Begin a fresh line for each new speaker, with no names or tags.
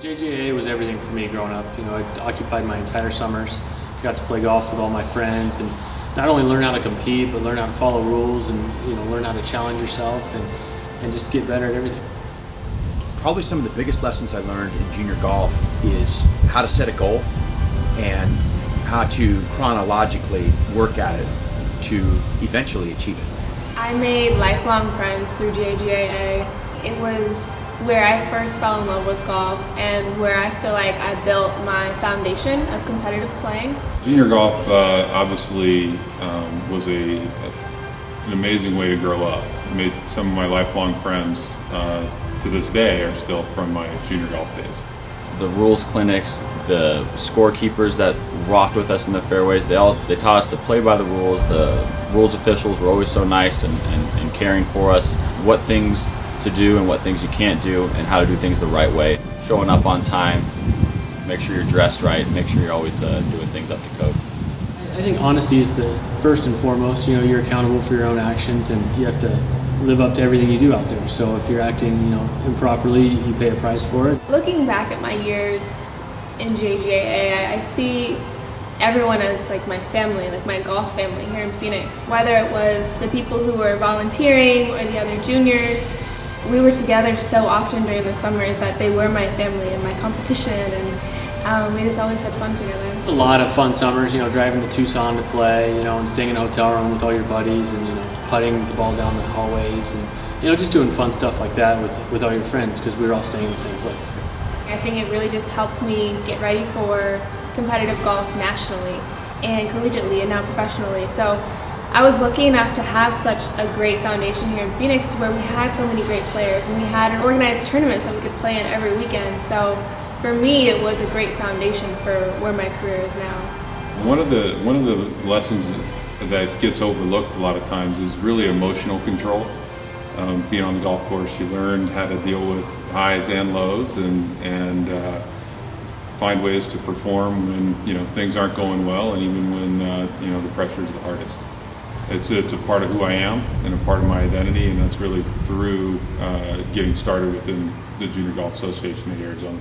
JGAA was everything for me growing up. You know, it occupied my entire summers. Got to play golf with all my friends and not only learn how to compete, but learn how to follow rules and learn how to challenge yourself and just get better at everything.
Probably some of the biggest lessons I learned in junior golf is how to set a goal and how to chronologically work at it to eventually achieve it.
I made lifelong friends through JGAA. It was where I first fell in love with golf and where I feel like I built my foundation of competitive playing.
Junior golf obviously was an amazing way to grow up. Made some of my lifelong friends to this day are still from my junior golf days.
The rules clinics, the scorekeepers that rocked with us in the fairways, they taught us to play by the rules. The rules officials were always so nice and caring for us, what things to do and what things you can't do and how to do things the right way. Showing up on time, make sure you're dressed right, make sure you're always doing things up to code.
I think honesty is the first and foremost. You know, you're accountable for your own actions and you have to live up to everything you do out there. So if you're acting, improperly, you pay a price for it.
Looking back at my years in JGAA, I see everyone as like my family, like my golf family here in Phoenix. Whether it was the people who were volunteering or the other juniors, we were together so often during the summers that they were my family and my competition, and we just always had fun together.
A lot of fun summers, driving to Tucson to play, and staying in a hotel room with all your buddies and, putting the ball down the hallways and, just doing fun stuff like that with all your friends because we were all staying in the same place.
I think it really just helped me get ready for competitive golf nationally and collegiately and now professionally. So I was lucky enough to have such a great foundation here in Phoenix to where we had so many great players and we had an organized tournaments that we could play in every weekend. So for me, it was a great foundation for where my career is now.
One of the lessons that gets overlooked a lot of times is really emotional control. Being on the golf course, you learn how to deal with highs and lows and find ways to perform when things aren't going well and even when the pressure is the hardest. It's a part of who I am and a part of my identity, and that's really through getting started within the Junior Golf Association of Arizona.